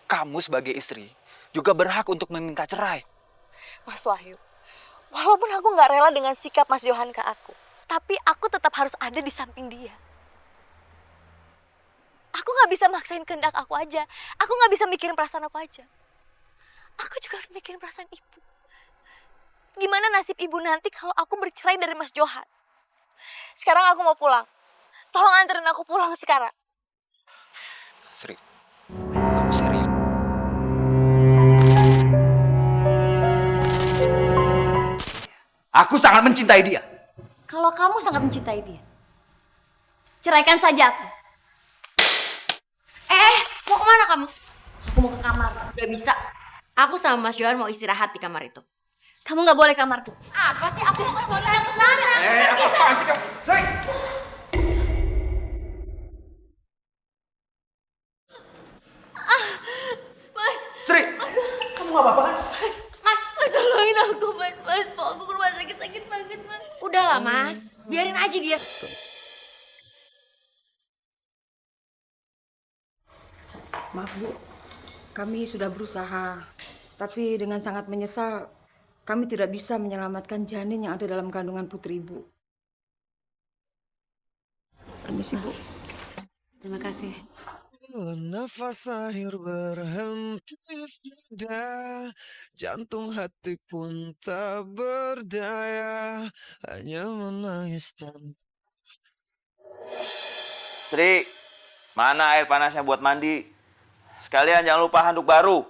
kamu sebagai istri juga berhak untuk meminta cerai. Mas Wahyu, walaupun aku nggak rela dengan sikap Mas Johan ke aku, tapi aku tetap harus ada di samping dia. Aku nggak bisa maksain kehendak aku aja. Aku nggak bisa mikirin perasaan aku aja. Aku juga harus mikirin perasaan ibu. Gimana nasib ibu nanti kalau aku bercerai dari Mas Johan? Sekarang aku mau pulang. Tolong anterin aku pulang sekarang. Sri, kamu serius? Aku sangat mencintai dia. Kalau kamu sangat mencintai dia, ceraikan saja aku. Mau kemana kamu? Aku mau ke kamar. Gak bisa. Aku sama Mas Johan mau istirahat di kamar itu. Kamu nggak boleh kamarku. Apa sih? Aku mau ke sana. Apa sih kamu? Sri! Mas, Sri! Kamu gak apa-apa kan? mas, tolongin aku, mas. Mas, bawa aku ke rumah sakit banget, mas. Udahlah Mas, biarin aja dia. Maaf Bu, kami sudah berusaha, tapi dengan sangat menyesal, kami tidak bisa menyelamatkan janin yang ada dalam kandungan putri Ibu. Permisi Bu. Terima kasih. Nafas akhir berhenti sudah, jantung hati pun tak berdaya, hanya menangis dan... Sri, mana air panasnya buat mandi? Sekalian jangan lupa handuk baru.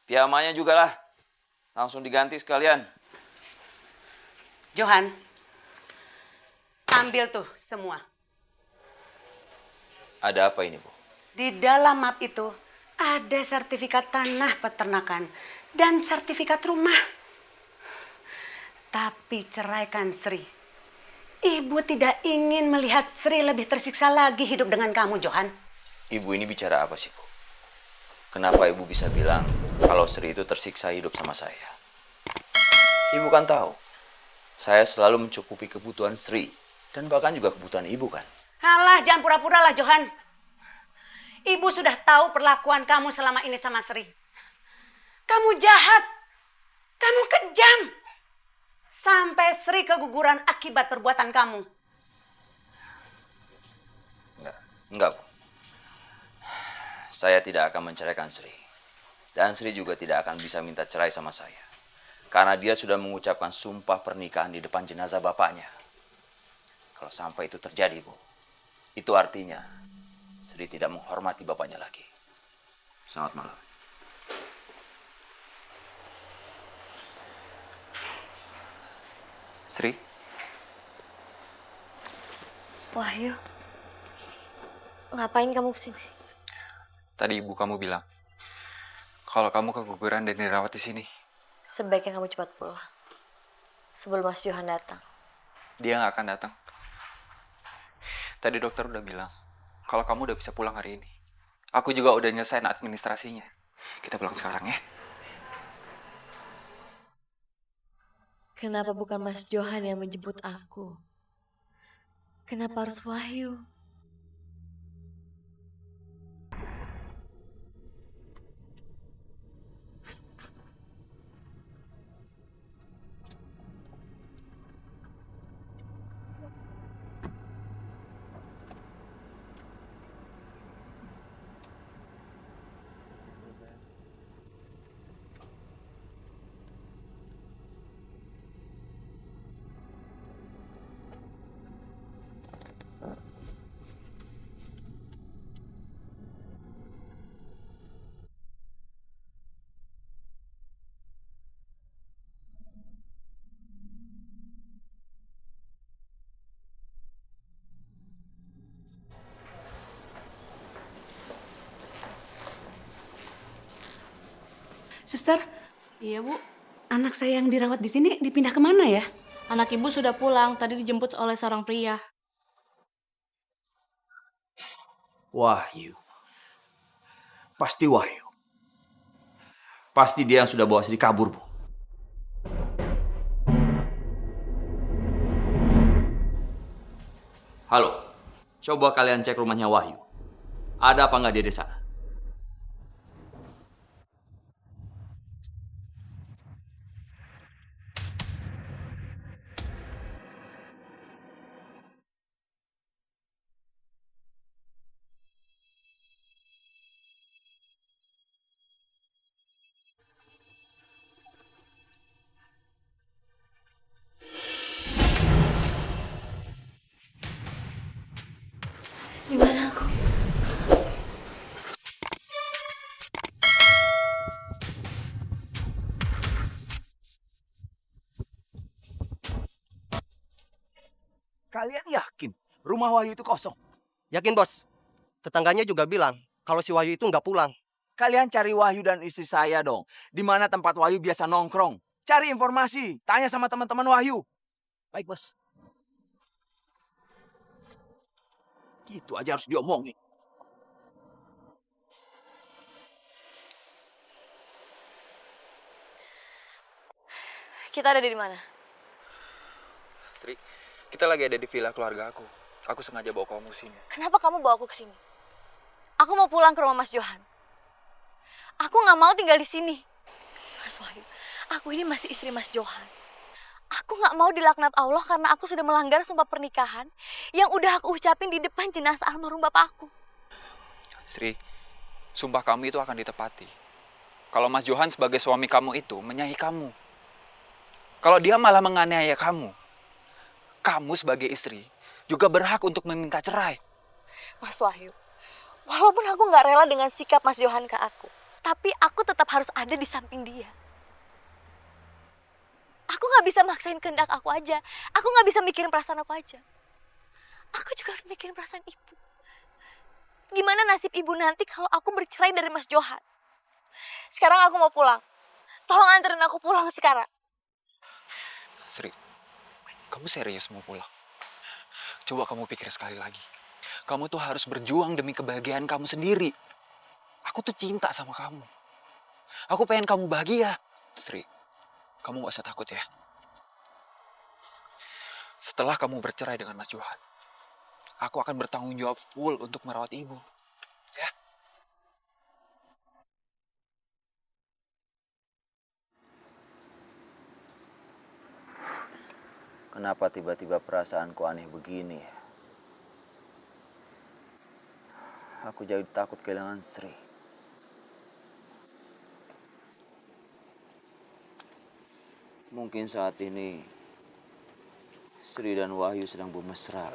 Piyamanya juga lah. Langsung diganti sekalian. Johan, ambil tuh semua. Ada apa ini, Bu? Di dalam map itu ada sertifikat tanah peternakan dan sertifikat rumah. Tapi ceraikan Sri. Ibu tidak ingin melihat Sri lebih tersiksa lagi hidup dengan kamu, Johan. Ibu ini bicara apa sih, Bu? Kenapa Ibu bisa bilang kalau Sri itu tersiksa hidup sama saya? Ibu kan tahu, saya selalu mencukupi kebutuhan Sri dan bahkan juga kebutuhan Ibu kan? Alah, jangan pura-pura lah, Johan. Ibu sudah tahu perlakuan kamu selama ini sama Sri. Kamu jahat. Kamu kejam. Sampai Sri keguguran akibat perbuatan kamu. Enggak, Bu. Saya tidak akan menceraikan Sri. Dan Sri juga tidak akan bisa minta cerai sama saya. Karena dia sudah mengucapkan sumpah pernikahan di depan jenazah bapaknya. Kalau sampai itu terjadi, Bu, itu artinya Sri tidak menghormati bapaknya lagi. Selamat malam. Sri, Wahyu, ngapain kamu kesini? tadi ibu kamu bilang kalau kamu keguguran dan dirawat di sini. Sebaiknya kamu cepat pulang sebelum Mas Johan datang. Dia nggak akan datang. Tadi dokter udah bilang kalau kamu udah bisa pulang hari ini. Aku juga udah nyelesain administrasinya. Kita pulang sekarang ya. Kenapa bukan Mas Johan yang menjemput aku? Kenapa harus Wahyu? Suster, Iya, Bu. anak saya yang dirawat di sini dipindah kemana ya? Anak Ibu sudah pulang, tadi dijemput oleh seorang pria. Wahyu. Pasti Wahyu. Pasti dia yang sudah bawa Sri kabur, Bu. Halo, coba kalian cek rumahnya Wahyu. Ada apa nggak dia di sana? Kalian yakin rumah Wahyu itu kosong? Yakin bos, tetangganya juga bilang kalau si Wahyu itu nggak pulang. Kalian cari Wahyu dan istri saya dong. Di mana tempat Wahyu biasa nongkrong. Cari informasi, tanya sama teman-teman Wahyu. Baik bos. Gitu aja harus diomongin. Kita ada di mana? Sri, kita lagi ada di villa keluarga aku. Aku sengaja bawa kamu sini. Kenapa kamu bawa aku ke sini? Aku mau pulang ke rumah Mas Johan. Aku nggak mau tinggal di sini. Mas Wahyu, aku ini masih istri Mas Johan. Aku nggak mau dilaknat Allah karena aku sudah melanggar sumpah pernikahan yang udah aku ucapin di depan jenazah almarhum bapak aku. Sri, sumpah kamu itu akan ditepati. Kalau Mas Johan sebagai suami kamu itu menyayangi kamu. Kalau dia malah menganiaya kamu sebagai istri juga berhak untuk meminta cerai. Mas Wahyu, walaupun aku nggak rela dengan sikap Mas Johan ke aku, tapi aku tetap harus ada di samping dia. Aku nggak bisa maksain kehendak aku aja. Aku nggak bisa mikirin perasaan aku aja. Aku juga harus mikirin perasaan ibu. Gimana nasib ibu nanti kalau aku bercerai dari Mas Johan? Sekarang aku mau pulang. Tolong anterin aku pulang sekarang. Sri, kamu serius mau pulang? Coba kamu pikir sekali lagi. Kamu tuh harus berjuang demi kebahagiaan kamu sendiri. Aku tuh cinta sama kamu. Aku pengen kamu bahagia. Sri, kamu gak usah takut ya. Setelah kamu bercerai dengan Mas Johan, aku akan bertanggung jawab full untuk merawat ibu. Ya? Kenapa tiba-tiba perasaanku aneh begini? Aku jadi takut kehilangan Sri. Mungkin saat ini Sri dan Wahyu sedang bermesra.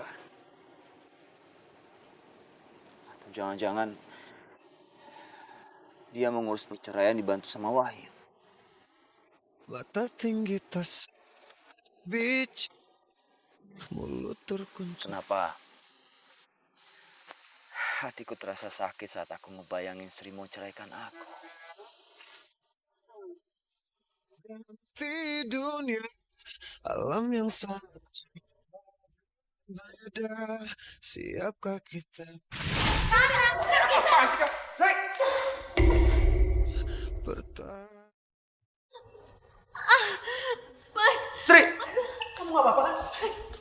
Atau jangan-jangan dia mengurus perceraian dibantu sama Wahyu. Mata tinggi tas beach, mulut terkunci. Kenapa? Hatiku terasa sakit saat aku ngebayangin Sri mau ceraikan aku. Ganti dunia, alam yang sangat beda. Siapkah kita? Apaan sih kamu? Sri! Bertahan. Mas, Sri! Kamu gak apa-apa kan?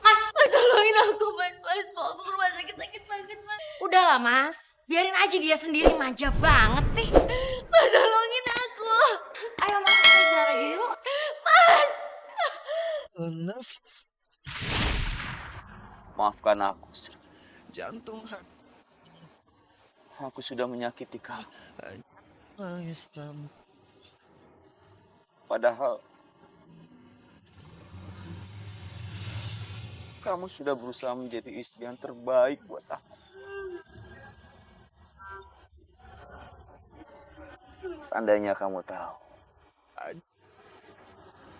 Mas, tolongin aku, Mas. Mas, bawa aku ke rumah sakit banget, Mas. Udahlah mas, biarin aja dia sendiri, manja banget sih. Mas, tolongin aku. Ayo mas, kita jalan lagi yuk. Mas. Nafas Maafkan aku, Sri. jantung hati Aku sudah menyakiti kamu. nangis tanpa. Padahal kamu sudah berusaha menjadi istri yang terbaik buat aku. Seandainya kamu tahu,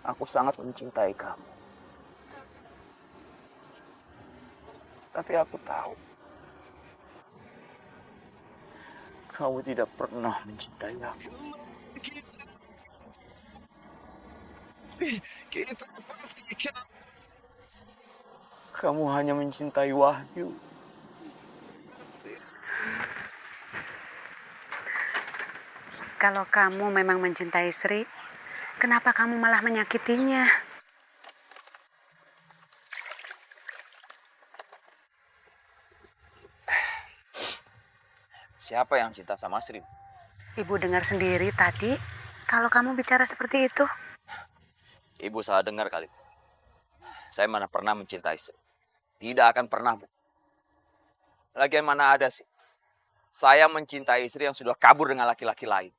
aku sangat mencintai kamu. Tapi aku tahu, kamu tidak pernah mencintai aku. Kita pastikan Kamu hanya mencintai Wahyu. Kalau kamu memang mencintai Sri, kenapa kamu malah menyakitinya? Siapa yang cinta sama Sri? Ibu dengar sendiri tadi kalau kamu bicara seperti itu. Ibu salah dengar kali. Saya mana pernah mencintai Sri. Tidak akan pernah, Bu. Lagian mana ada sih. Saya mencintai istri yang sudah kabur dengan laki-laki lain.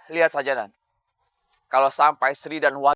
Lihat saja, Dan. Kalau sampai Sri dan Wahyu